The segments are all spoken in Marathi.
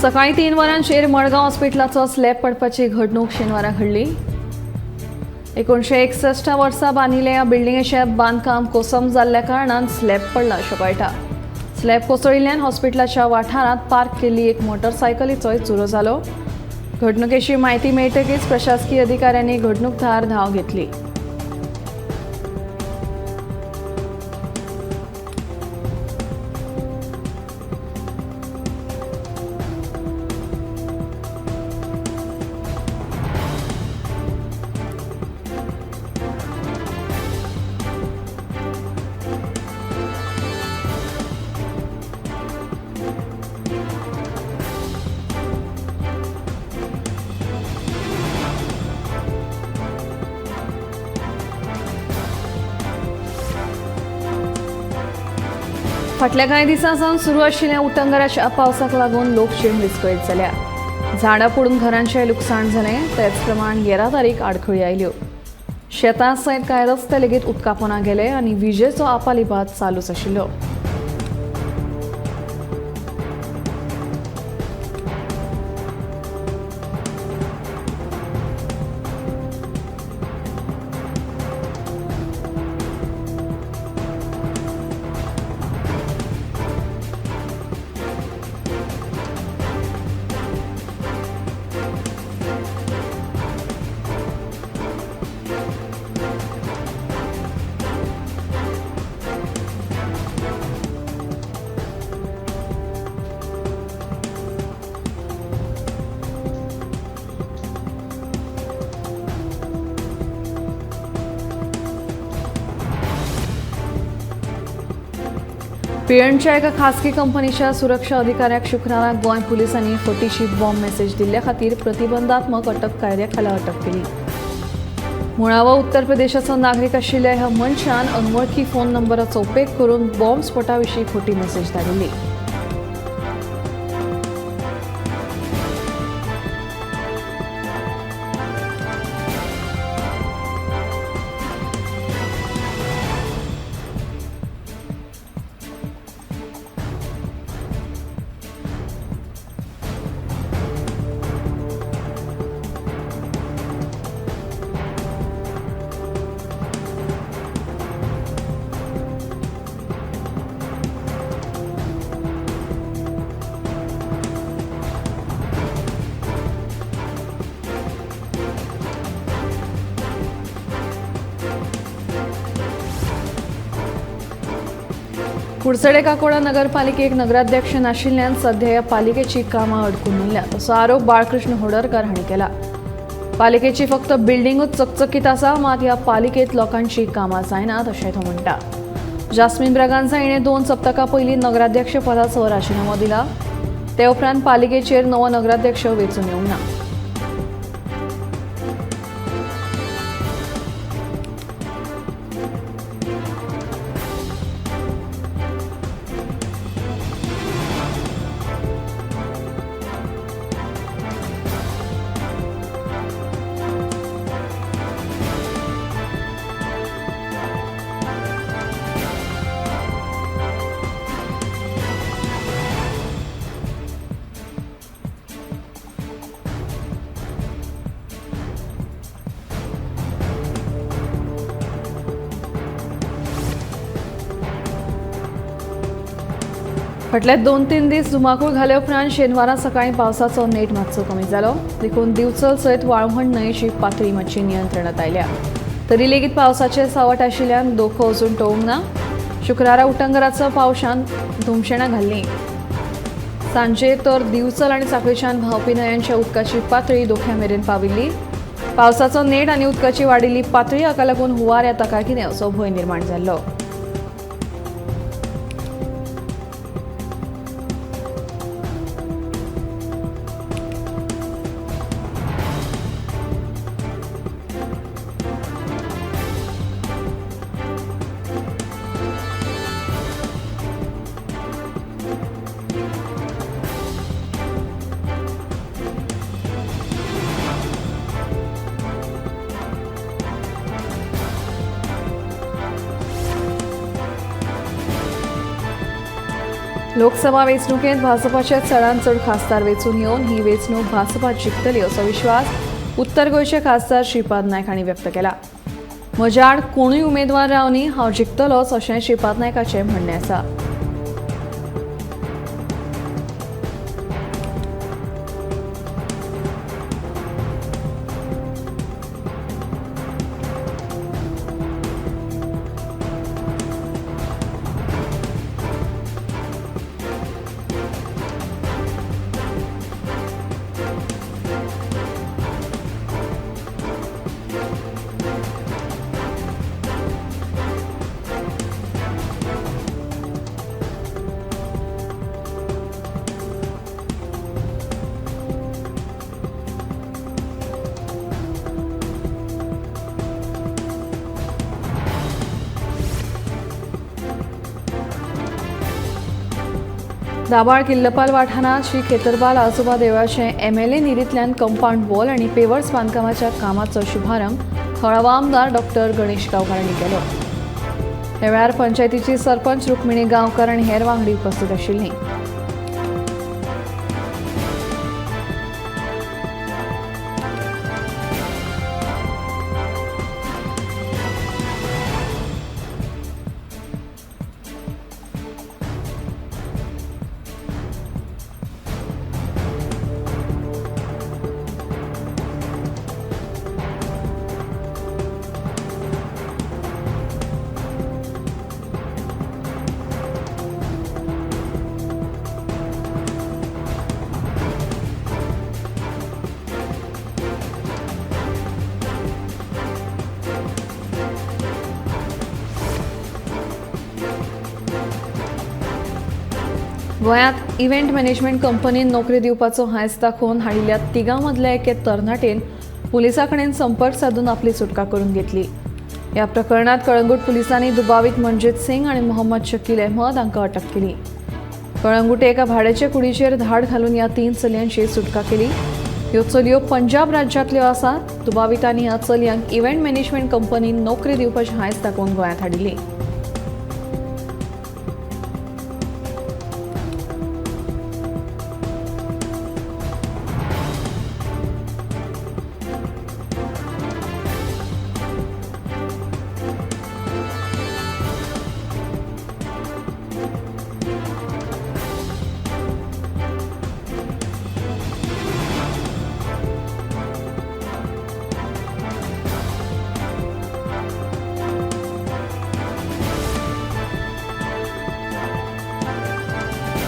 सकाळी 3 वरांचेर मडगांव हॉस्पिटलाचो स्लॅब पडपाची घडणूक शेनवारा घडली। 1961 वर्सा बांदिल्ल्या ह्या बिल्डिंगेचें बांदकाम कोसम जाल्ल्या कारणान स्लॅब पडला अशें कळटा। स्लॅब कोसळिल्ल्यान हॉस्पिटलाच्या वाठारांत पार्क केल्ली एक मोटरसायकलीचोय चुरो जालो। घडणुकेची म्हायती मेळटकीच प्रशासकीय अधिकाऱ्यांनी घडणूक थळार धांव घेतली। फाटल्या कांय दिसांसावन सुरू आशिल्ल्या उटंगराच्या पावसाक लागून लोकजीण विस्कळीत जाल्या। झाडां पडून घरांचें लुकसाण जालें, तेच प्रमाण येरादारीक आडखळी आयल्यो। शेतां सयत कांय रस्ते लेगीत उदका पोंदा गेले आनी विजेचो आपालिबाद चालूच आशिल्लो। पियणच्या एका खासगी कंपनीच्या सुरक्षा अधिकाऱ्याक शुक्रारा गोंय पुलिसांनी फटीची बॉम्ब मेसेज दिल्ल्या खातीर प्रतिबंधात्मक अटक कायद्याखाला अटक केली। मुळावो उत्तर प्रदेशाचो नागरीक आशिल्ल्या ह्या मनशान अनवळखी फोन नंबराचो उपेग करून बॉम्ब स्फोटाविशीं खोटी मेसेज धाडिल्ली। कुडचडे काकोडा नगरपालिकेक नगराध्यक्ष नाशिल्ल्यान सध्या ह्या पालिकेची कामां अडकून उरल्यात असो आरोप बाळकृष्ण होडरकर हांणी केला। पालिकेची फक्त बिल्डिंगूच चकचकीत आसा, मात ह्या पालिकेत लोकांची कामां जायनात अशें तो म्हणटा। जास्मीन ब्रागांझा हिणें 2 सप्तकां पयलीं नगराध्यक्ष पदाचो राजिनामो दिला। ते उपरांत पालिकेचेर नवो नगराध्यक्ष वेंचून येवंक ना। फाटले 2-3 दीस धुमाकूळ घाले उपरांत शेनवारा सकाळीं पावसाचो नेट मातसो कमी जालो। देखून दिवचल सयत वाळवंट न्हंयेची पातळी मातशी नियंत्रणांत आयल्या। तरी लेगीत पावसाचे सावट आशिल्ल्यान दोखो अजून टळूंक ना। शुक्रारा उटंगराचो पावसान धुमशेणां घाल्लीं। सांजे तर दिवचल आनी सांखळेच्यान व्हांवपी न्हंयांच्या उदकाची पातळी दोख्या मेरेन पाविल्ली। पावसाचो नेट आनी उदकाची वाडिल्ली पातळी हाका लागून हुंवार येता काय कितें असो भंय निर्माण जाल्लो। लोकसभा वेंचणुकेंत भाजपाचे चडांत चड खासदार वेंचून येवन ही वेंचणूक भाजपा जिखतली असो विश्वास उत्तर गोंयचे खासदार श्रीपाद नायक हांणी व्यक्त केला. म्हज्या आड कोणूय उमेदवार रावनी हांव जिखतलोच अशें श्रीपाद नायकाचें म्हणणें आसा. दाबाळ किल्लपाल वाठारांत श्री खेतरबाल आजोबा देवळाचे MLA निरींतल्यान कंपाऊंड वॉल आनी पेवर्स बांदकामाच्या कामाचो शुभारंभ थळावा आमदार डॉ. गणेश गांवकार हांणी केलो. ह्या वेळार पंचायतीची सरपंच रुक्मिणी गांवकार आनी हेर वांगडी उपस्थित आशिल्लीं. गोंयांत इव्हेंट मॅनेजमेंट कंपनीन नोकरी दिवपाचो हांयस दाखोवन हाडिल्ल्या तिगां मदल्या एके तरणाटेन पुलिसां कडेन संपर्क साधून आपली सुटका करून घेतली. ह्या प्रकरणात कळंगूट पुलिसांनी दुबावीत मनजीत सिंग आनी मोहम्मद शकील अहमद हांकां अटक केली. कळंगूटे एका भाड्याचे कुडीचेर धाड घालून ह्या 3 चलयांची सुटका केली. ह्यो चलयो पंजाब राज्यांतल्यो आसात. दुबावितांनी ह्या चलयांक इव्हेंट मॅनेजमेंट कंपनीन नोकरी दिवपाचें हांयस दाखोवन गोंयांत हाडिल्ली.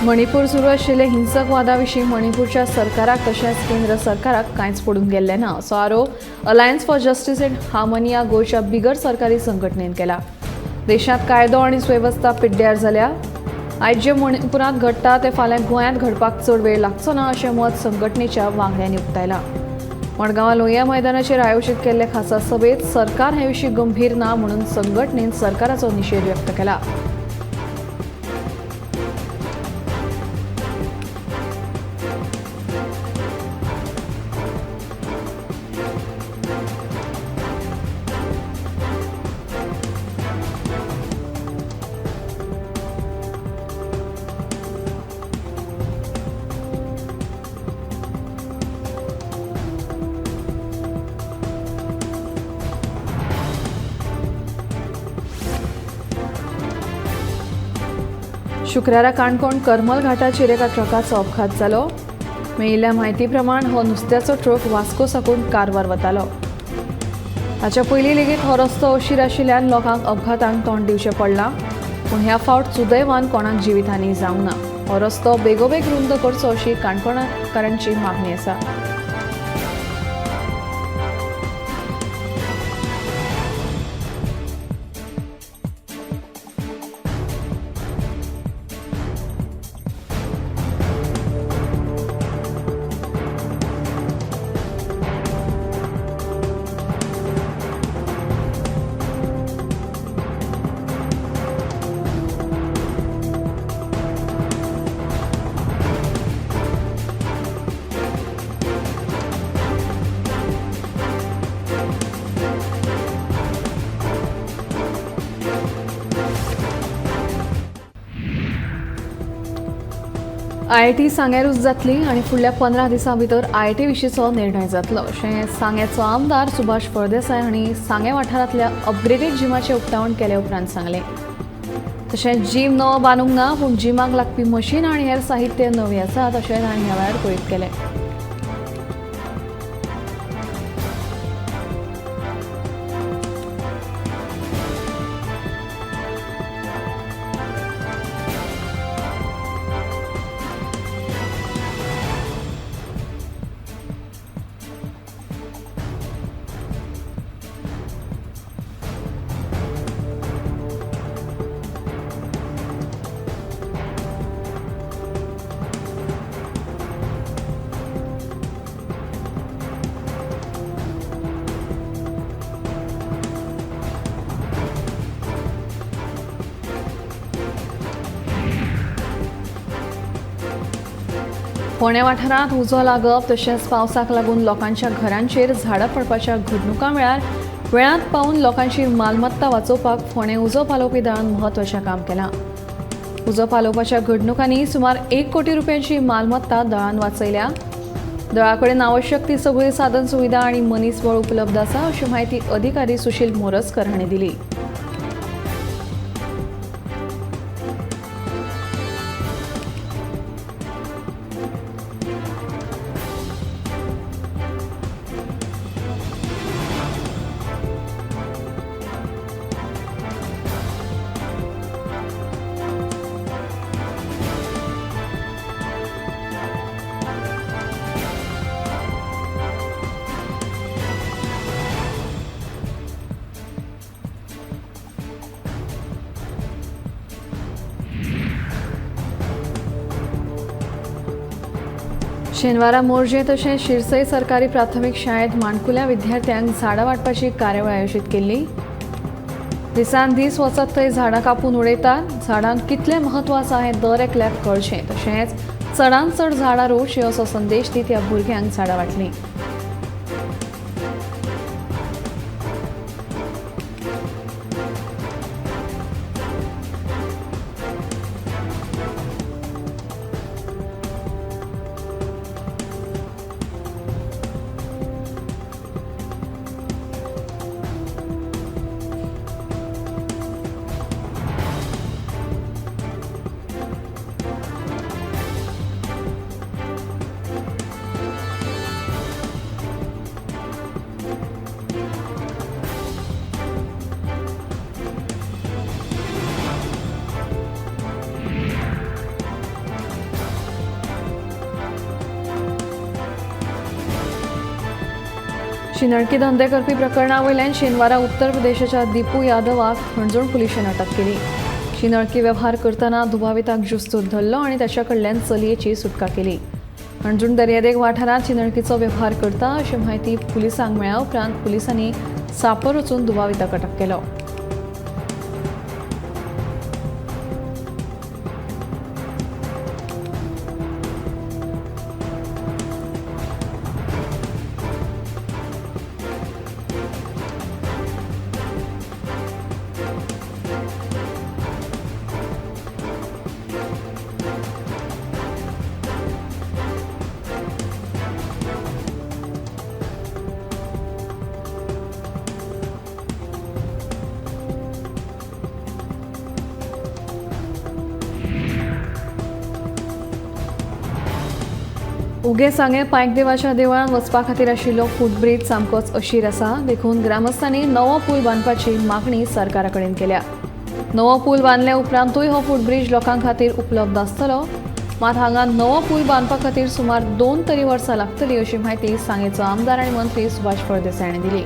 मणिपूर सुरू आशिल्ले हिंसक वादा विशीं मणिपूरच्या सरकाराक तशेंच केंद्र सरकाराक कांयच पडून गेल्लें ना असो आरोप alliance for justice end harmony ह्या गोंयच्या बिगर सरकारी संघटनेन केला. देशांत कायदो आनी सुवेवस्था पिड्ड्यार जाल्या. आयज जे मणिपुरांत घडटा ते फाल्यां गोंयांत घडपाक चड वेळ लागचो ना अशें मत संघटनेच्या वांगड्यांनी उक्तायलां. मडगांवां लोहिया मैदानाचेर आयोजीत केल्ले खासा सभेत सरकार हे विशीं गंभीर ना म्हणून संघटनेन सरकाराचो निशेध व्यक्त केला. शुक्रारा काणकोण करमल घाटाचेर एका ट्रकाचो अपघात जालो. मेळिल्ल्या म्हायती प्रमाण हो नुस्त्याचो ट्रक वास्को साकून कारवार वतालो. हाच्या पयलीं लेगीत हो रस्तो अशीर आशिल्ल्यान लोकांक अपघातांक तोंड दिवचें पडलां. पूण ह्या फावट सुदैवान कोणाक जिवितहानी जावंक ना. हो रस्तो बेगोबेग रुंद करचो अशी काणकोणकारांची मागणी आसा. IIT सांग्यारूच जातली आणि फुडल्या 15 दिसां भितर IIT विशींचो निर्णय जातलो अशें सांग्याचो आमदार सुभाष फळदेसाय हांणी सांगे वाठारांतल्या अपग्रेडेड जिमाचें उक्तावण केले उपरांत सांगलें. तशेंच जीम नवो बांदूंक ना पूण जिमाक लागपी मशीन आनी हेर साहित्य नवी आसात अशें तांणी ह्या वेळार कळीत केलें. फोंड्या वाठारांत उजो लागप तशेंच पावसाक लागून लोकांच्या घरांचेर झाडां पडपाच्या घडणुकां वेळांत पावून लोकांची मालमत्ता वाचोवपाक फोंडें उजो पालोवपी दळान म्हत्वाचें काम केलां. उजो पालोवपाच्या घडणुकांनी सुमार 1 कोटी रुपयांची मालमत्ता दळान वाचयल्या. दळा कडेन आवश्यक ती सगळी साधन सुविधा आनी मनीसबळ उपलब्ध आसा अशी माहिती अधिकारी सुशील मोरजकर हांणी दिली. शेनवारा मोर्जे तशेंच शिरसय सरकारी प्राथमीक शाळेंत माणकुल्या विद्यार्थ्यांक झाडां वांटपाची कार्यावळ आयोजीत केल्ली. दिसान दीस वचत थंय झाडां कापून उडयतात. झाडांक कितलें म्हत्व आसा हें दर एकल्याक कळचें तशेंच चडांत चड झाडां रोवचीं असो संदेश दीत ह्या भुरग्यांक झाडां वांटलीं. शिनळकी धंदे करपी प्रकरणा वयल्यान शेनवारा उत्तर प्रदेशाच्या दिपू यादवाक हणजूण पुलिशेन अटक केली. शिनळकी वेव्हार करतना दुबाविताक जुस्तूत धरलो आनी ताच्या कडल्यान चलयेची सुटका केली. हणजूण दर्यादेग वाठारांत शिनळकीचो वेव्हार करता अशी माहिती पुलिसांक मेळ्ळ्या उपरांत पुलिसांनी सांपळ रचून दुबाविताक अटक केलो. उगे सांगे पांयकदेवाच्या देवळान वचपा खातीर आशिल्लो फूटब्रीज सामकोच अशीर आसा. देखून ग्रामस्थांनी नवो पूल बांदपाची मागणी सरकारा कडेन केल्या. नवो पूल बांदले उपरांतूय हो फूटब्रीज लोकां खातीर उपलब्ध आसतलो. मात हांगा नवो पूल बांदपा खातीर सुमार 2 तरी वर्सां लागतली अशी माहिती सांगेचो आमदार आनी मंत्री सुभाष फळदेसाय हांणी दिली.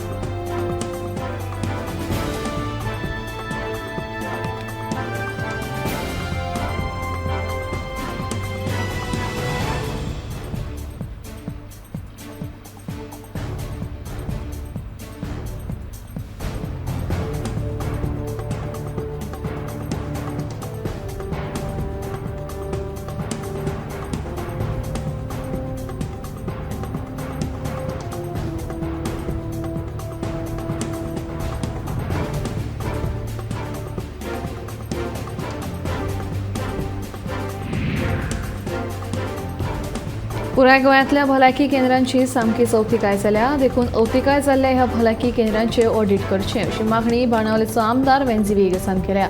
पुराय गोंयांतल्या भलायकी केंद्रांची सामकी चवथिकाय जाल्या. देखून अवतिकाय जाल्ल्या ह्या भलायकी केंद्रांचे ऑडिट करचें अशी मागणी बाणावलेचो आमदार वेंजी वेगसान केल्या.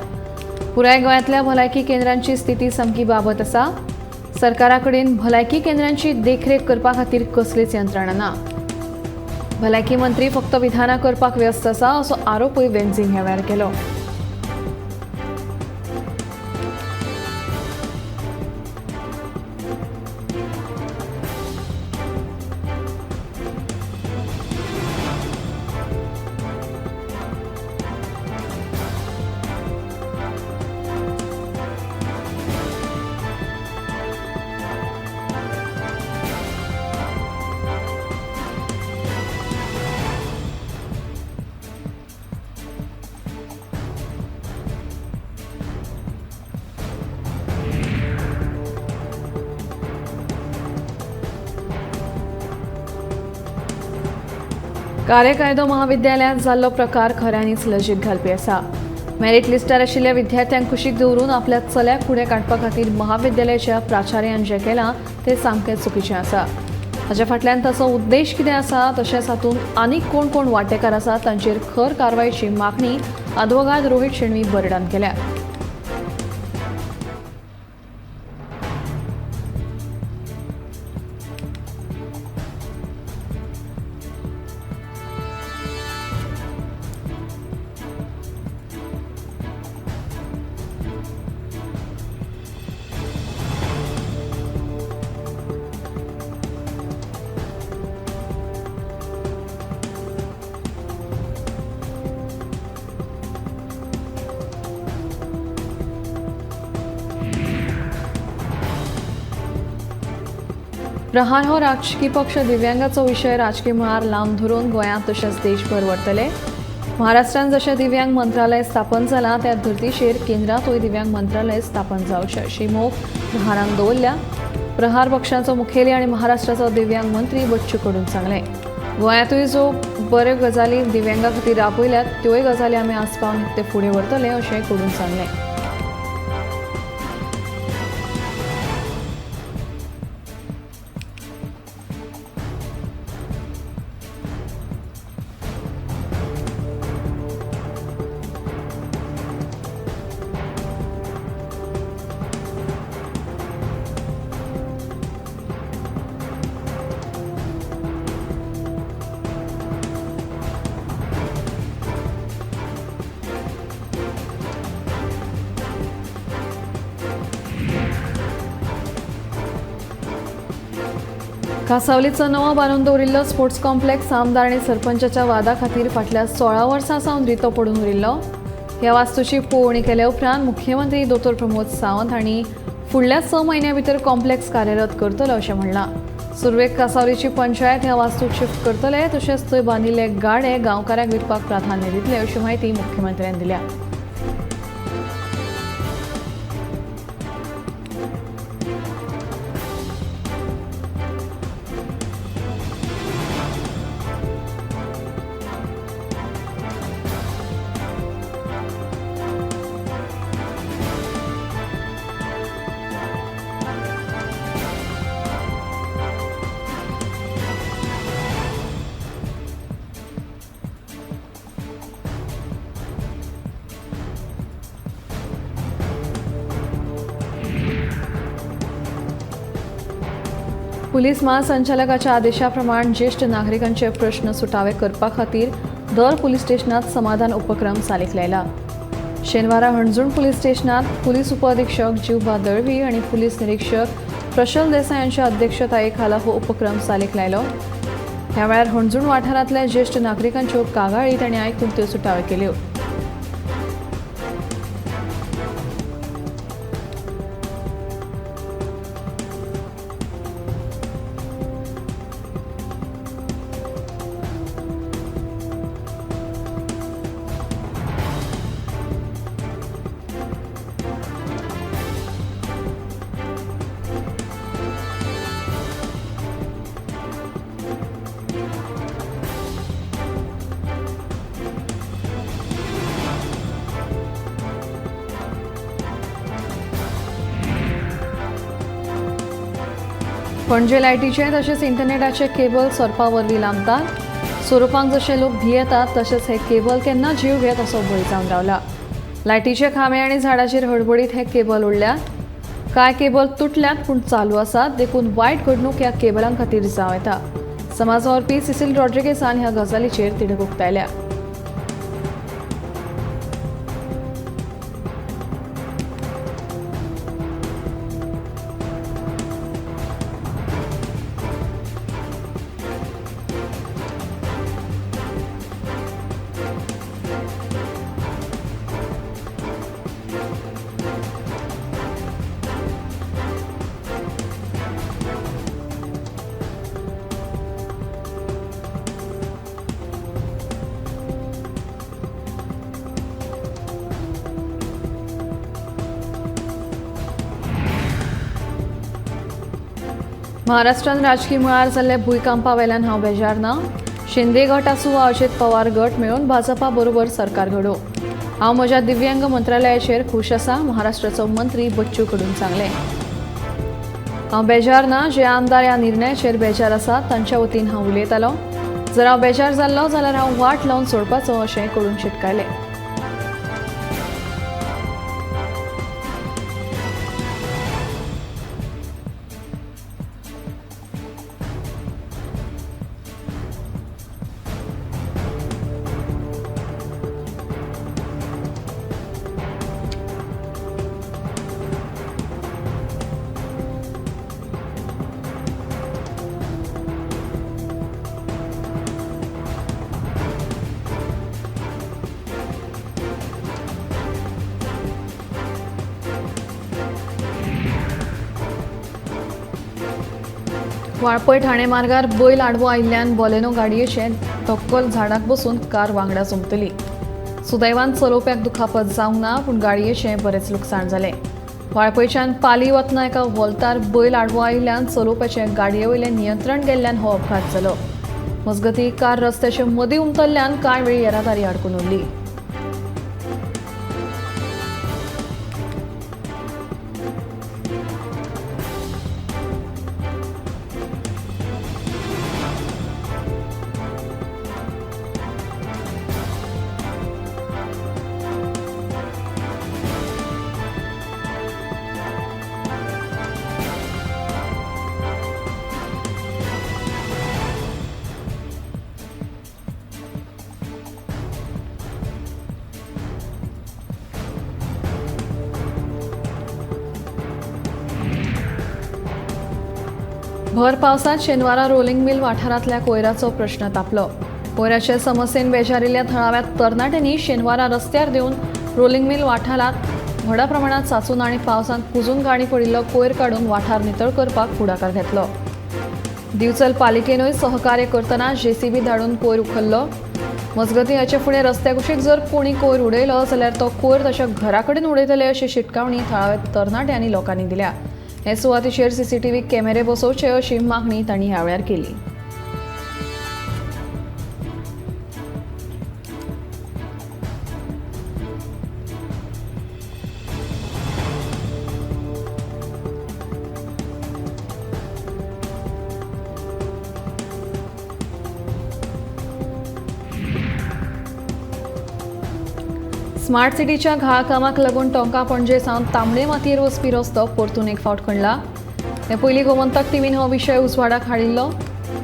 पुराय गोंयांतल्या भलायकी केंद्रांची स्थिती सामकी बाबत आसा. सरकारा कडेन भलायकी केंद्रांची देखरेख करपा खातीर कसलीच यंत्रणा ना. भलायकी मंत्री फक्त विधानां करपाक व्यस्त आसा असो आरोपूय वेंजीन ह्या वेळार केलो. कार्यकायदो महाविद्यालयांत जाल्लो प्रकार खऱ्यांनीच लजीक घालपी आसा. मेरीट लिस्टार आशिल्ल्या विद्यार्थ्यांक कुशीक दवरून आपल्या चल्याक फुडें काडपा खातीर महाविद्यालयाच्या प्राचार्यान जें केलां तें सामकें चुकीचें आसा. हाच्या फाटल्यान ताचो उद्देश कितें आसा तशेंच हातूंत आनीक कोण कोण वांटेकार आसात तांचेर खर कारवायेची मागणी आदवोगाद रोहीत शेणवी बर्डान केल्या. प्रहार हो राजकीय पक्ष दिव्यांगाचो विशय राजकीय मळार लावन धरून गोंयांत तशेंच देशभर व्हरतले. महाराष्ट्रांत जशें दिव्यांग मंत्रालय स्थापन जालां त्या धर्तीचेर केंद्रांतूय दिव्यांग मंत्रालय स्थापन जावचें अशी मोख प्रहारान दवरल्या. प्रहार पक्षाचो मुखेली आनी महाराष्ट्राचो दिव्यांग मंत्री बच्चू कडून सांगलें. गोंयांतूय जो बऱ्यो गजाली दिव्यांगा खातीर राबयल्यात त्योय गजाली आमी आस्पावन ते फुडें व्हरतले अशेंय कडून सांगलें. कांसावलीचो नवो बांदून दवरिल्लो स्पोर्ट्स कॉम्प्लेक्स आमदार आनी सरपंचाच्या वादा खातीर फाटल्या 16 वर्सां सावन रितो पडून उरिल्लो. ह्या वास्तूची पळोवणी केल्या उपरांत मुख्यमंत्री दोतोर प्रमोद सावंत हांणी फुडल्या 6 म्हयन्यां भितर कॉम्प्लेक्स कार्यरत करतलो अशें म्हणलां. सुरवेक कांसावलीची पंचायत ह्या वास्तूक शिफ्ट करतले तशेंच थंय बांदिल्ले गाडे गांवकारांक विकपाक प्राधान्य दितले अशी माहिती मुख्यमंत्र्यान दिल्या. पुलीस महासंचालकाच्या आदेशाप्रमाण ज्येष्ठ नागरिकांचे प्रश्न सुटावे करपा खातीर दर पुलीस स्टेशनात समाधान उपक्रम चालीक लायला. शेनवारा हणजूण पुलीस स्टेशनात पुलीस उपअधीक्षक जीवबा दळवी आणि पुलीस निरीक्षक प्रशल देसाय यांच्या अध्यक्षतायेखाला हो उपक्रम चालीक लायलो. ह्या वेळार हणजूण वाठारांतल्या ज्येष्ठ नागरिकांच्यो कागाळी तांणी आयकून त्यो सुटावे केल्यो. पणजे लायटीचे तसेच इंटरनेटाचे केबल सरपा वरवीं लांबतात. सोरोपांक जशे लोक भियेतात तशेंच हे केबल केन्ना जीव घेत असो भंय जावन रावला. लायटीचे खांबे आनी झाडाचेर हडबडीत हे केबल उडल्यात. कांय केबल तुटल्यात पूण चालू आसात. देखून वायट घडणूक ह्या केबलां खातीर जावं येता. समाजवारपी सिसिल रॉड्रिगेसान ह्या गजालीचेर तिडक उक्तायल्या. महाराष्ट्रात राजकीय मळार जाल्ल्या भुंयकांपा वेल्यान हांव बेजार ना. शिंदे गट आसूं वा अजित पवार गट मेळून भाजपा बरोबर सरकार घडोव. हांव म्हज्या दिव्यांग मंत्रालयाचेर खूश आसां, महाराष्ट्राचो मंत्री बच्चू कडून सांगलें. हांव बेजार ना. जे आमदार ह्या निर्णयाचेर बेजार आसात तांच्या वतीन हांव उलयतालों. जर हांव बेजार जाल्लो जाल्यार हांव वाट लावन सोडपाचो अशें कडून शिटकायलें. वाळपय ठाणे मार्गार बैल आडवो आयिल्ल्यान बॉलेनो गाडयेचें धक्कल झाडाक बसून कार वांगडा चुंबतली. सुदैवान चलोवप्याक दुखापत जावंक ना, पूण गाडयेचें बरेंच लुकसाण जालें. वाळपयच्यान पाली वतना एका वॉल्तार बैल आडवो आयिल्ल्यान चलोवप्याचें गाडये वयलें नियंत्रण गेल्ल्यान हो अपघात जालो. मजगतीं कार रस्त्याचे मदीं उमटल्ल्यान कांय वेळ येरादारी आडकून उरली. भर पावसात शेनवारा रोलिंग मिल वाठारांतल्या कोयराचो प्रश्न तापलो. कोयराचे समस्येन बेजारिल्ल्या थळाव्या तरणाट्यांनी शेनवारा रस्त्यार देवन रोलिंग मिल वाठारांत व्हडा प्रमाणात सांचून आनी पावसांत कुजून गाणी पडिल्लो कोयर काडून वाठार नितळ करपाक फुडाकार घेतलो. दिवचल पालिकेनूय सहकार्य करतना JCB धाडून कोयर उखल्लो. मजगतीं हाचे फुडें रस्त्या कुशीक जर कोणी कोयर उडयलो जाल्यार तो कोयर ताच्या घरा कडेन उडयतले अशी शिटकावणी थळाव्या तरणाटे आनी लोकांनी दिल्या. हे सुवातेचेर CCTV कॅमेरे बसोवचे अशी मागणी तांणी ह्या वेळार केली. स्मार्ट सिटीच्या घाळ कामाक लागून टोंका पणजे सावन तांबडे मातयेर वचपी रस्तो परतून एक फावट खणला. हे पयलीं गोमंतक टीव्हीन हो विशय उजवाडाक हाडिल्लो.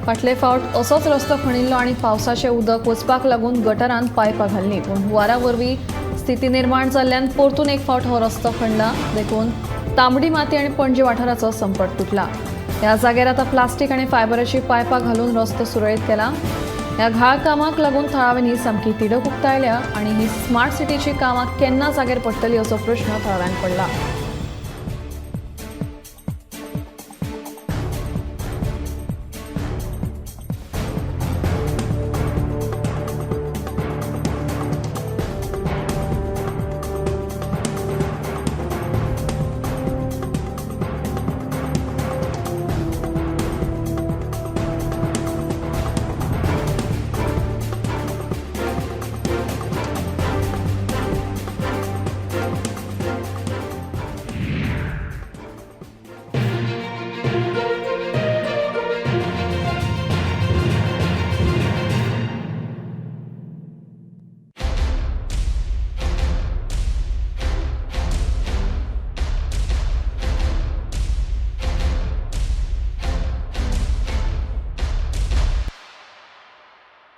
फाटले फावट असोच रस्तो खणिल्लो आनी पावसाचें उदक वचपाक लागून गटारांत पायपां घाल्लीं, पूण हुंवारा वरवीं स्थिती निर्माण जाल्ल्यान परतून एक फावट हो रस्तो खणला. देखून तांबडी माती आनी पणजे वाठाराचो संपर्क तुटला. ह्या जाग्यार आतां प्लास्टीक आनी फायबराची पायपां घालून रस्तो सुरळीत केला. ह्या घाळ कामाक लागून थळाव्यांनी सामकी तिडक उक्तायल्या आनी ही स्मार्ट सिटीची कामां केन्ना जाग्यार पडटली असो प्रश्न थळाव्यांक पडला.